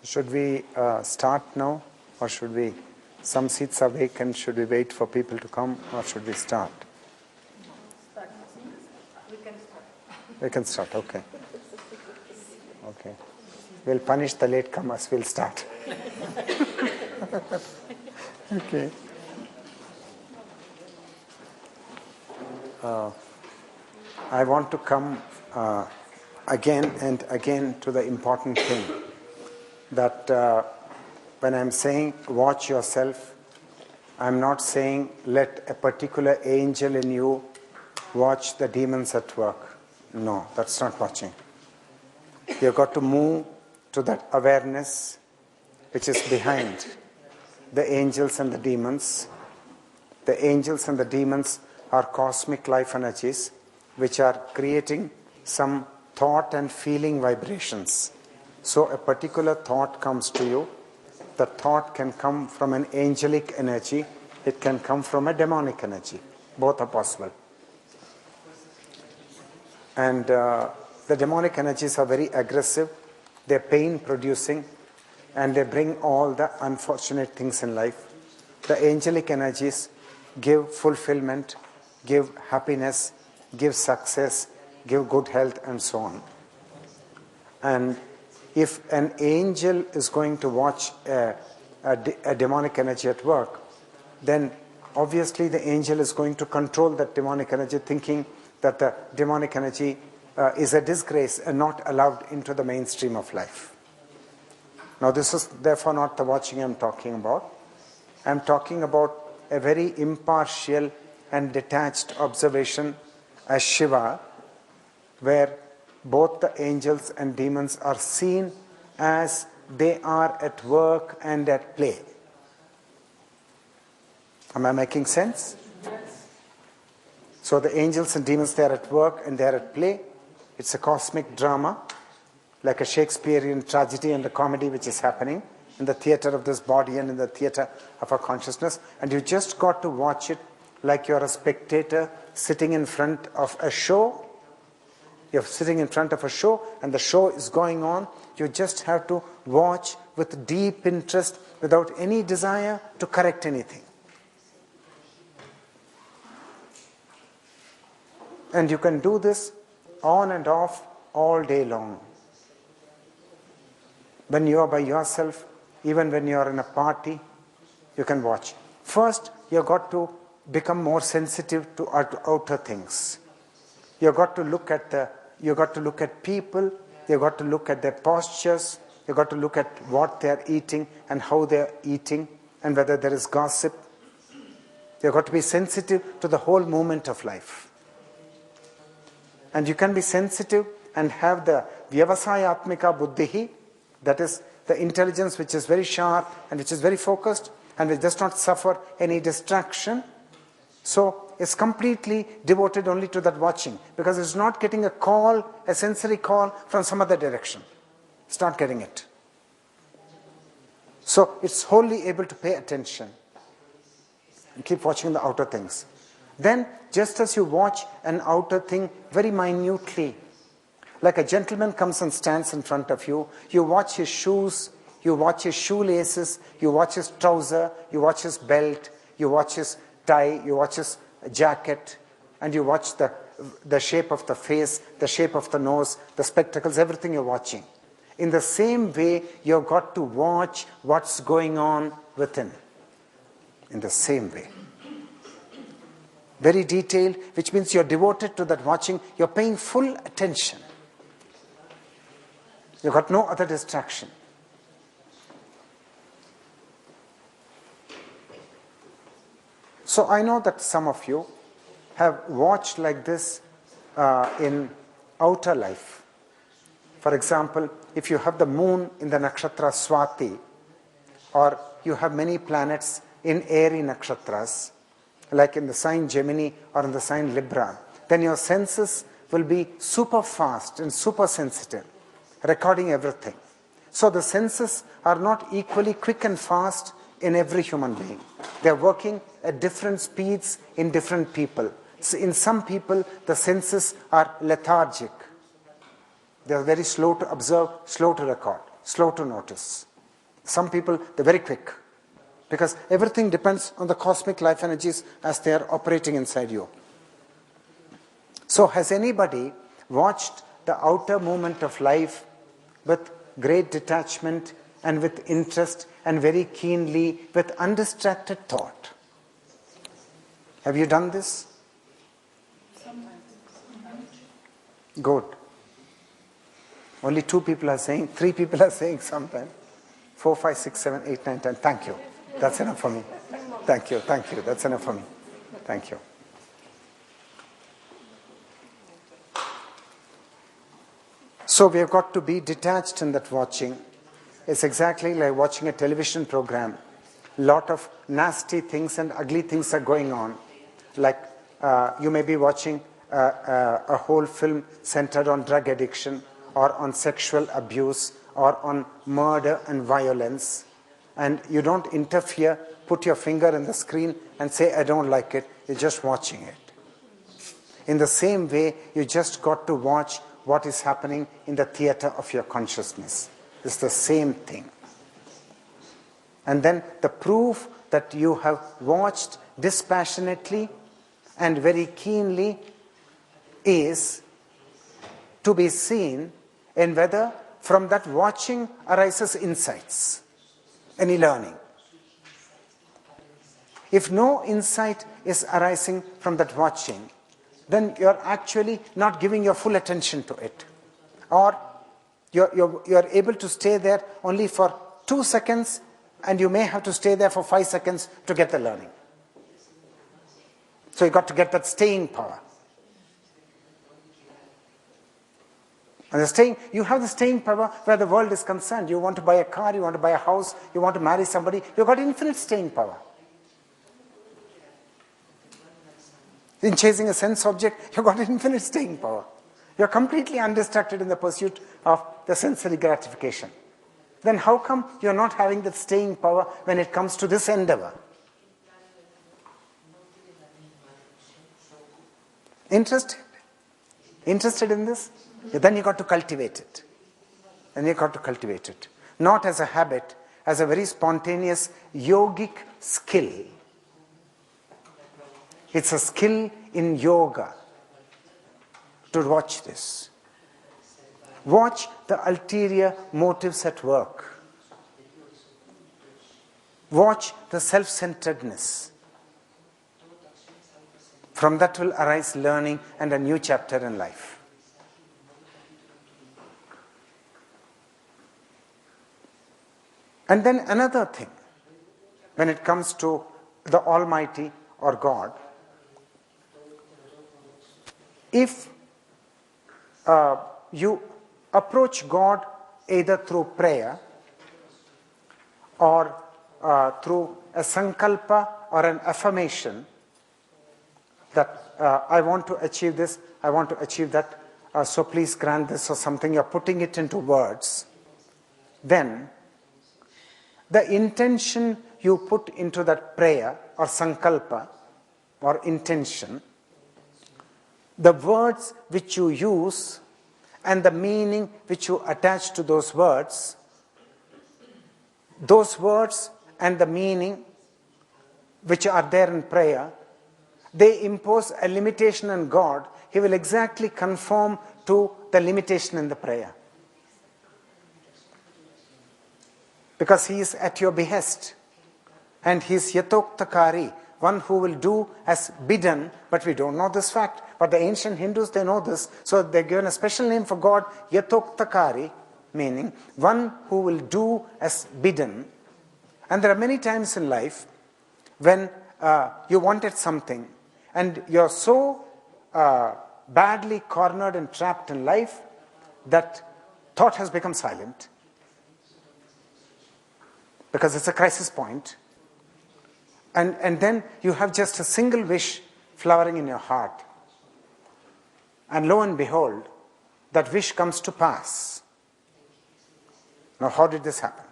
Should we start now, or should we? Some seats are vacant. Should we wait for people to come, or should we start? We can start. We can start. Okay. Okay. We'll punish the latecomers. We'll start. Okay. I want to come again and again to the important thing that when I'm saying watch yourself, I'm not saying let a particular angel in you watch the demons at work. No, that's not watching. You've got to move to that awareness which is behind the angels and the demons. The angels and the demons are cosmic life energies which are creating some thought and feeling vibrations. So a particular thought comes to you. The thought can come from an angelic energy. It can come from a demonic energy. Both are possible. And the demonic energies are very aggressive. They're pain producing. And they bring all the unfortunate things in life. The angelic energies give fulfillment, give happiness, give success, give good health, and so on. And if an angel is going to watch a demonic energy at work, then obviously the angel is going to control that demonic energy, thinking that the demonic energy is a disgrace and not allowed into the mainstream of life. Now this is therefore not the watching I'm talking about. I'm talking about a very impartial and detached observation as Shiva, where both the angels and demons are seen as they are at work and at play. Am I making sense? Yes. So the angels and demons, they are at work and they are at play. It's a cosmic drama, like a Shakespearean tragedy and a comedy which is happening in the theater of this body and in the theater of our consciousness. And you just got to watch it like you're a spectator sitting in front of a show. You're sitting in front of a show and the show is going on. You just have to watch with deep interest without any desire to correct anything. And you can do this on and off all day long. When you are by yourself, even when you are in a party, you can watch. First, you've got to become more sensitive to outer things. You've got to look at people, you've got to look at their postures, you've got to look at what they're eating and how they're eating and whether there is gossip. You've got to be sensitive to the whole movement of life. And you can be sensitive and have the vyavasayatmika buddhihi, that is the intelligence which is very sharp and which is very focused and which does not suffer any distraction. So it's completely devoted only to that watching, because it's not getting a call, a sensory call from some other direction. It's not getting it. So it's wholly able to pay attention and keep watching the outer things. Then, just as you watch an outer thing very minutely, like a gentleman comes and stands in front of you, you watch his shoes, you watch his shoelaces, you watch his trouser, you watch his belt, you watch his tie, you watch his jacket, and you watch the shape of the face, the shape of the nose, the spectacles, everything you're watching. In the same way, you've got to watch what's going on within. In the same way. Very detailed, which means you're devoted to that watching, you're paying full attention. You've got no other distraction. So I know that some of you have watched like this in outer life. For example, if you have the moon in the nakshatra Swati, or you have many planets in airy nakshatras, like in the sign Gemini or in the sign Libra, then your senses will be super fast and super sensitive, recording everything. So the senses are not equally quick and fast in every human being. They are working at different speeds in different people. So in some people, the senses are lethargic. They are very slow to observe, slow to record, slow to notice. Some people, they're very quick. Because everything depends on the cosmic life energies as they are operating inside you. So has anybody watched the outer movement of life with great detachment and with interest and very keenly with undistracted thought? Have you done this? Good. Only 2 people are saying, 3 people are saying sometime. 4, 5, 6, 7, 8, 9, 10. Thank you. That's enough for me. Thank you. Thank you. That's enough for me. Thank you. So we have got to be detached in that watching. It's exactly like watching a television program. Lot of nasty things and ugly things are going on. Like you may be watching a whole film centered on drug addiction or on sexual abuse or on murder and violence. And you don't interfere, put your finger in the screen and say, I don't like it. You're just watching it. In the same way, you just got to watch what is happening in the theater of your consciousness. It's the same thing. And then the proof that you have watched dispassionately and very keenly is to be seen in whether from that watching arises insights, any learning. If no insight is arising from that watching, then you're actually not giving your full attention to it. Or you're able to stay there only for 2 seconds, and you may have to stay there for 5 seconds to get the learning. So you got to get that staying power. And you have the staying power where the world is concerned. You want to buy a car, you want to buy a house, you want to marry somebody, you've got infinite staying power. In chasing a sense object, you've got infinite staying power. You're completely undistracted in the pursuit of the sensory gratification. Then how come you're not having that staying power when it comes to this endeavor? Interested? Interested in this? Then you got to cultivate it. Not as a habit, as a very spontaneous yogic skill. It's a skill in yoga to watch this. Watch the ulterior motives at work. Watch the self-centeredness. From that will arise learning and a new chapter in life. And then another thing, when it comes to the Almighty or God, if you approach God either through prayer or through a sankalpa or an affirmation that I want to achieve this, I want to achieve that, so please grant this or something, you're putting it into words, then the intention you put into that prayer or sankalpa or intention, the words which you use and the meaning which you attach to those words and the meaning which are there in prayer, they impose a limitation on God. He will exactly conform to the limitation in the prayer. Because he is at your behest. And he is yatoktakari, one who will do as bidden, but we don't know this fact. But the ancient Hindus, they know this. So they're given a special name for God, yatoktakari, meaning one who will do as bidden. And there are many times in life when you wanted something and you're so badly cornered and trapped in life that thought has become silent. Because it's a crisis point. And then you have just a single wish flowering in your heart. And lo and behold, that wish comes to pass. Now, how did this happen?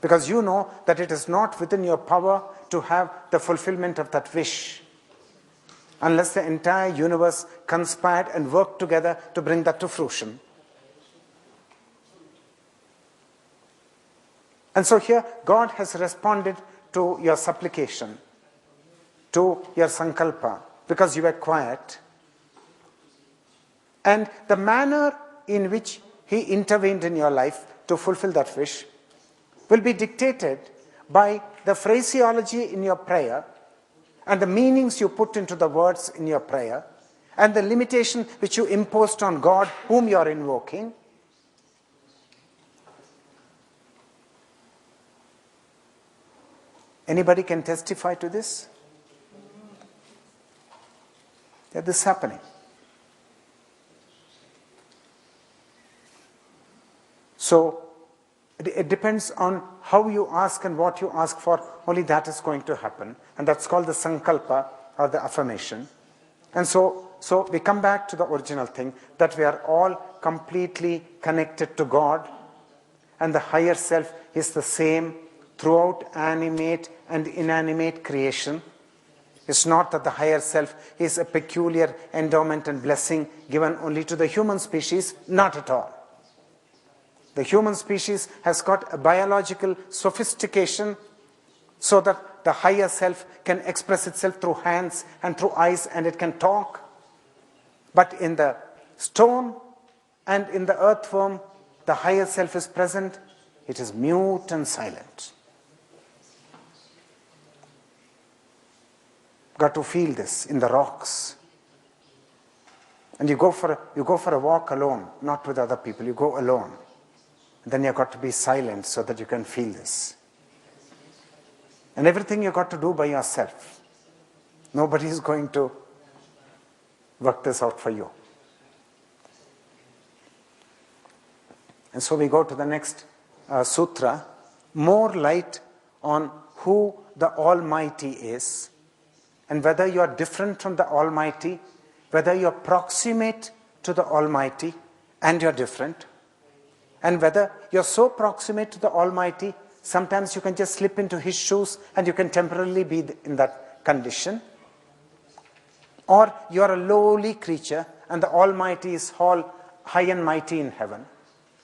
Because you know that it is not within your power to have the fulfillment of that wish, unless the entire universe conspired and worked together to bring that to fruition. And so here, God has responded to your supplication, to your sankalpa, because you were quiet. And the manner in which He intervened in your life to fulfill that wish will be dictated by the phraseology in your prayer and the meanings you put into the words in your prayer and the limitation which you imposed on God whom you are invoking. Anybody can testify to this? That this is happening. So, it depends on how you ask and what you ask for, only that is going to happen. And that's called the sankalpa or the affirmation. And so we come back to the original thing, that we are all completely connected to God, and the higher self is the same throughout animate and inanimate creation. It's not that the higher self is a peculiar endowment and blessing given only to the human species, not at all. The human species has got a biological sophistication so that the higher self can express itself through hands and through eyes, and it can talk. But in the stone and in the earthworm, the higher self is present. It is mute and silent. Got to feel this in the rocks. And you go for a walk alone, not with other people. You go alone. Then you've got to be silent so that you can feel this. And everything you've got to do by yourself. Nobody is going to work this out for you. And so we go to the next sutra. More light on who the Almighty is, and whether you are different from the Almighty, whether you are proximate to the Almighty and you are different, and whether you're so proximate to the Almighty, sometimes you can just slip into His shoes and you can temporarily be in that condition. Or you are a lowly creature and the Almighty is all high and mighty in heaven.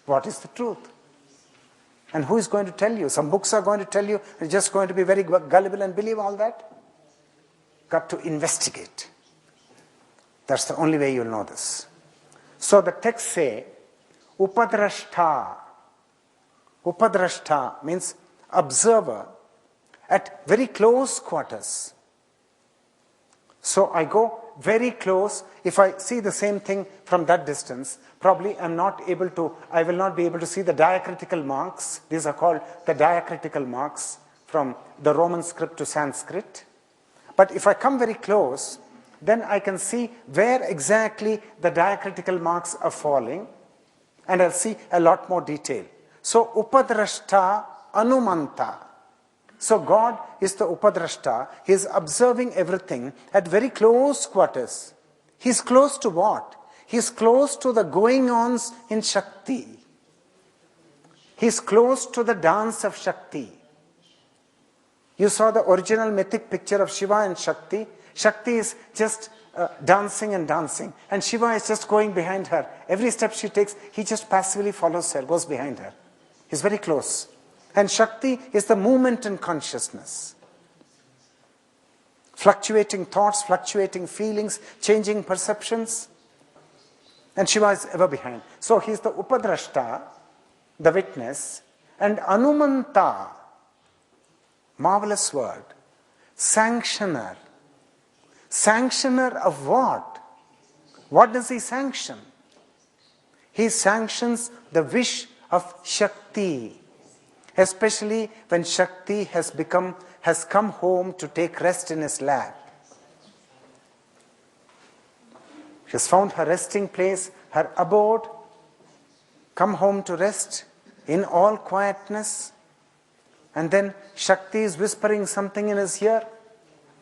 What is the truth? And who is going to tell you? Some books are going to tell you, you're just going to be very gullible and believe all that. Got to investigate. That's the only way you'll know this. So the texts say, Upadrashta. Upadrashta means observer at very close quarters. So I go very close. If I see the same thing from that distance, probably I will not be able to see the diacritical marks. These are called the diacritical marks from the Roman script to Sanskrit. But if I come very close, then I can see where exactly the diacritical marks are falling, and I'll see a lot more detail. So, Upadrashta Anumanta. So, God is the Upadrashta. He is observing everything at very close quarters. He is close to what? He is close to the going-ons in Shakti. He is close to the dance of Shakti. You saw the original mythic picture of Shiva and Shakti. Shakti is just dancing and dancing. And Shiva is just going behind her. Every step she takes, he just passively follows her, goes behind her. He's very close. And Shakti is the movement in consciousness. Fluctuating thoughts, fluctuating feelings, changing perceptions. And Shiva is ever behind. So he's the Upadrashta, the witness. And Anumanta, marvelous word, sanctioner. Sanctioner of what? What does he sanction? He sanctions the wish of Shakti, especially when Shakti has come home to take rest in his lap. She has found her resting place, her abode, come home to rest in all quietness, and then Shakti is whispering something in his ear,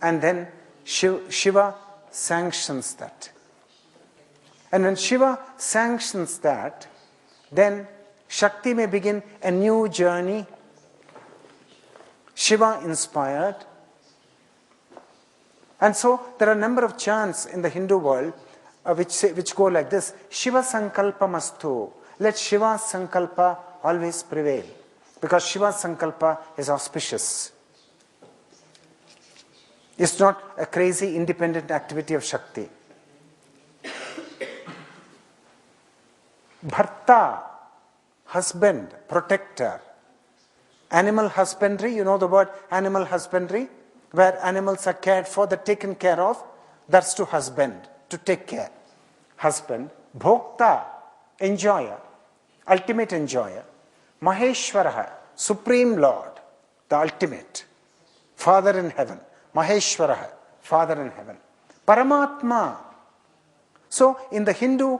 and then Shiva sanctions that. And when Shiva sanctions that, then Shakti may begin a new journey, Shiva inspired. And so there are a number of chants in the Hindu world which go like this: Shiva Sankalpa Mastu. Let Shiva's Sankalpa always prevail. because Shiva's Sankalpa is auspicious. It's not a crazy independent activity of Shakti. Bharta, husband, protector. Animal husbandry, you know the word animal husbandry, where animals are cared for, they're taken care of, that's to husband, to take care. Husband, bhokta, enjoyer, ultimate enjoyer. Maheshwaraha, supreme Lord, the ultimate, Father in heaven. Maheshwaraha, Father in heaven. Paramatma. So in the Hindu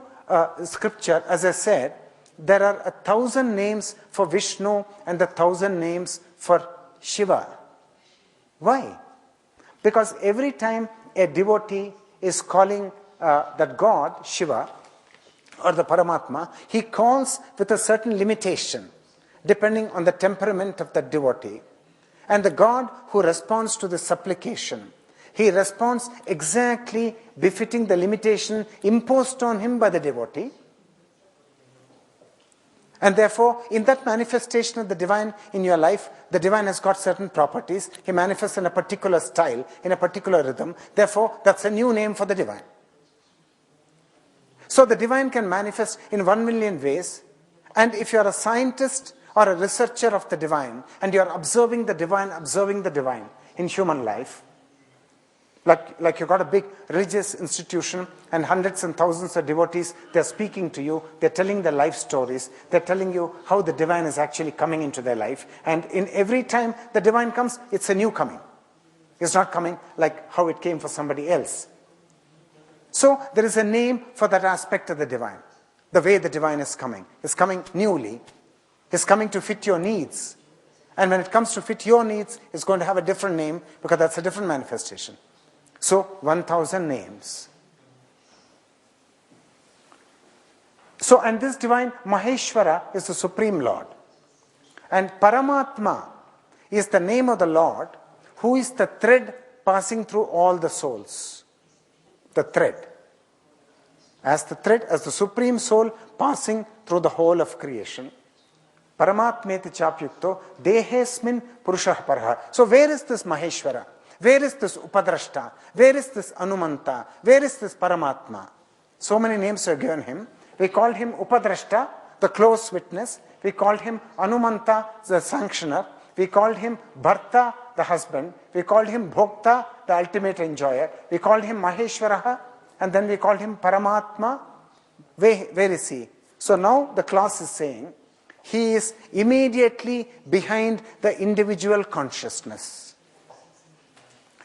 scripture, as I said, there are 1,000 names for Vishnu and 1,000 names for Shiva. Why? Because every time a devotee is calling that God, Shiva, or the Paramatma, he calls with a certain limitation, depending on the temperament of the devotee. And the God who responds to the supplication, he responds exactly befitting the limitation imposed on him by the devotee. And therefore, in that manifestation of the divine in your life, the divine has got certain properties. He manifests in a particular style, in a particular rhythm. Therefore, that's a new name for the divine. So the divine can manifest in 1,000,000 ways. And if you're a scientist or a researcher of the divine, and you're observing the divine in human life, like you've got a big religious institution and hundreds and thousands of devotees, they're speaking to you, they're telling their life stories, they're telling you how the divine is actually coming into their life. And in every time the divine comes, it's a new coming. It's not coming like how it came for somebody else. So there is a name for that aspect of the divine. The way the divine is coming. It's coming newly. It's coming to fit your needs. And when it comes to fit your needs, it's going to have a different name because that's a different manifestation. So 1,000 names. So, and this divine Maheshwara is the Supreme Lord. And Paramatma is the name of the Lord who is the thread passing through all the souls. The thread. As the thread, as the Supreme Soul passing through the whole of creation. Paramatmeti chapyukto dehesmin purushah parha. So where is this Maheshwara? Where is this Upadrashta? Where is this Anumanta? Where is this Paramatma? So many names are given him. We called him Upadrashta, the close witness. We called him Anumanta, the sanctioner. We called him Bharta, the husband. We called him Bhokta, the ultimate enjoyer. We called him Maheshwaraha. And then we called him Paramatma. Where is he? So now the class is saying, he is immediately behind the individual consciousness.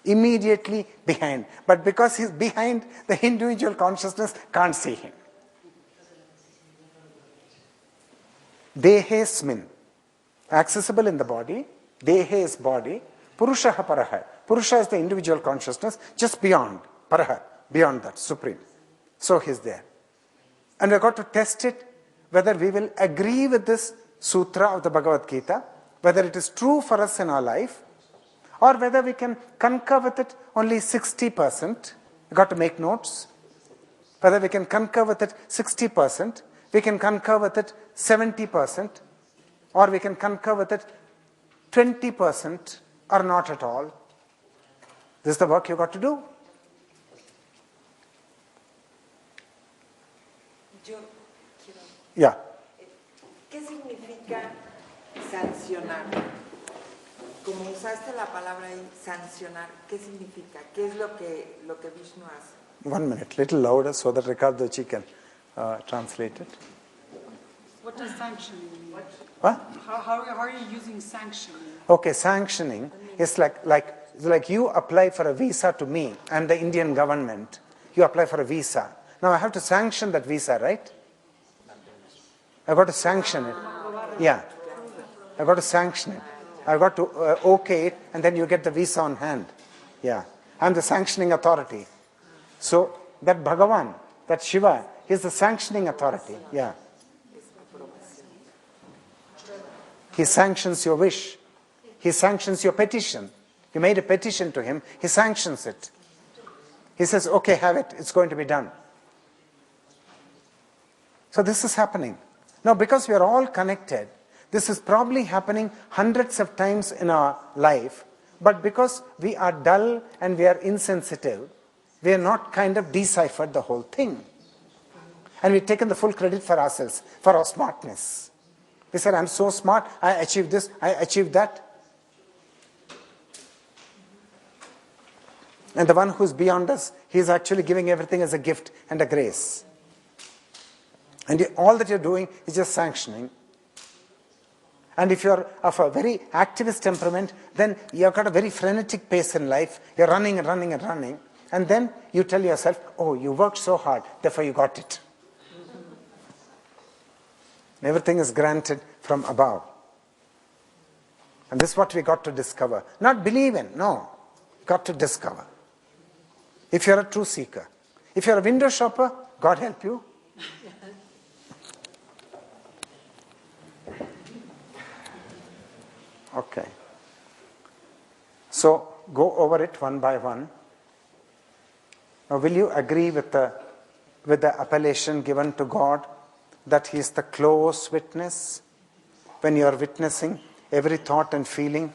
Immediately behind. But because he's behind, the individual consciousness can't see him. Dehesmin. Accessible in the body. Dehe is body. Purushaha paraha. Purusha is the individual consciousness, just beyond. Paraha. Beyond that, supreme. So he's there. And we've got to test it, whether we will agree with this sutra of the Bhagavad Gita, whether it is true for us in our life, or whether we can concur with it only 60%. We've got to make notes. Whether we can concur with it 60%, we can concur with it 70%, or we can concur with it 20%, or not at all. This is the work you've got to do. Yeah. ¿Qué significa sancionar? Como usaste la palabra ahí, sancionar, ¿qué significa? ¿Qué es lo que Vishnu hace? 1 minute, little louder so that Ricardo-ji can translate it. What does sanctioning mean? What? How are you using sanctioning? Okay, sanctioning is like you apply for a visa to me. I'm the Indian government. You apply for a visa. Now I have to sanction that visa, right? I've got to sanction it. Yeah. I've got to sanction it. I've got to okay it, and then you get the visa on hand. Yeah. I'm the sanctioning authority. So that Bhagavan, that Shiva, is the sanctioning authority. Yeah. He sanctions your wish. He sanctions your petition. You made a petition to him, he sanctions it. He says, okay, have it, it's going to be done. So this is happening. Now, because we are all connected, This is probably happening hundreds of times in our life, but because we are dull and we are insensitive, we are not kind of deciphered the whole thing. And we've taken the full credit for ourselves, for our smartness. We said, I'm so smart, I achieved this, I achieved that. And the one who's beyond us, he's actually giving everything as a gift and a grace. And all that you're doing is just sanctioning. And if you're of a very activist temperament, then you've got a very frenetic pace in life. You're running and running and running. And then you tell yourself, oh, you worked so hard, therefore you got it. Everything is granted from above. And this is what we got to discover. Not believe in, no. Got to discover. If you're a true seeker. If you're a window shopper, God help you. Okay. So, go over it one by one. Now, will you agree with the appellation given to God that He is the close witness when you are witnessing every thought and feeling?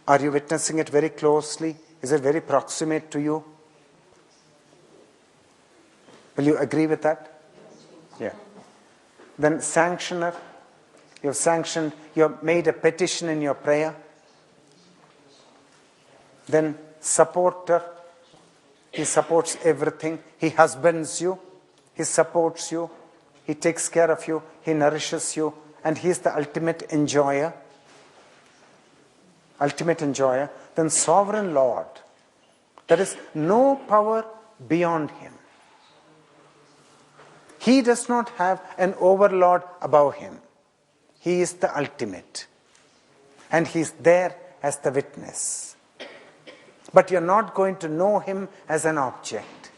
Are you witnessing it very closely? Is it very proximate to you? Will you agree with that? Yeah. Then sanctioner. You've sanctioned, you've made a petition in your prayer. Then supporter. He supports everything. He husbands you. He supports you. He takes care of you. He nourishes you. And He is the ultimate enjoyer. Ultimate enjoyer. Then sovereign Lord. There is no power beyond Him. He does not have an overlord above Him. He is the ultimate. And He is there as the witness. But you're not going to know Him as an object.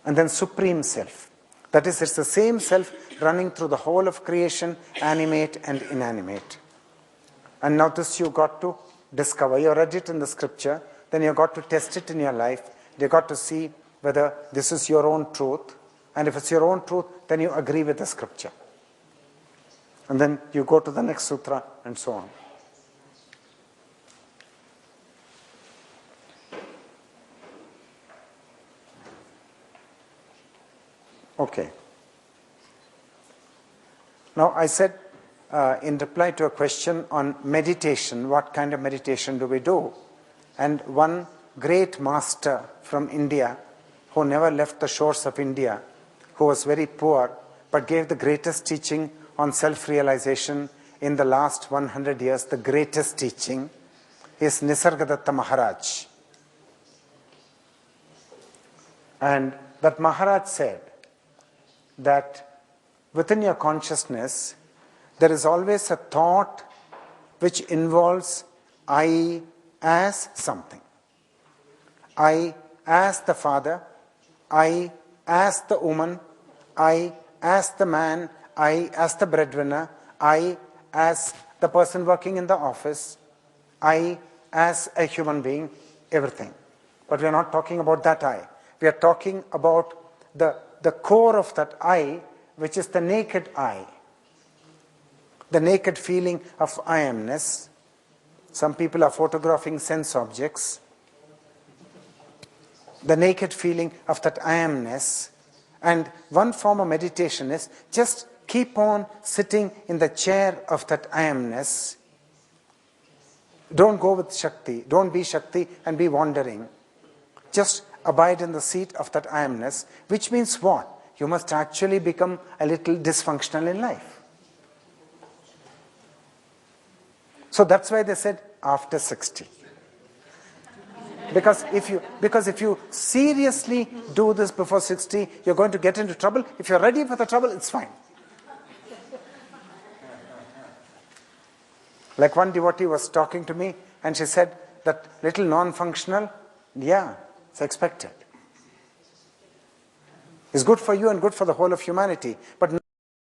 And then Supreme Self. That is, it's the same self running through the whole of creation, animate and inanimate. And now this you got to discover. You read it in the scripture, then you got to test it in your life. You got to see whether this is your own truth. And if it's your own truth, then you agree with the scripture. And then you go to the next sutra and so on. Okay. Now I said in reply to a question on meditation, what kind of meditation do we do? And one great master from India who never left the shores of India, who was very poor but gave the greatest teaching on self-realization in the last 100 years, the greatest teaching, is Nisargadatta Maharaj. And that Maharaj said that within your consciousness, there is always a thought which involves I as something. I as the father, I as the woman, I as the man, I as the breadwinner, I as the person working in the office, I as a human being, everything. But we are not talking about that I. We are talking about the core of that I, which is the naked I. The naked feeling of I amness. Some people are photographing sense objects. The naked feeling of that I amness. And one form of meditation is just keep on sitting in the chair of that I amness. Don't go with Shakti. Don't be Shakti and be wandering. Just abide in the seat of that I amness, which means what? You must actually become a little dysfunctional in life. So that's why they said after 60. Because if you seriously do this before 60, you're going to get into trouble. If you're ready for the trouble, it's fine. Like one devotee was talking to me, and she said that little non-functional, yeah, it's expected. It's good for you and good for the whole of humanity. But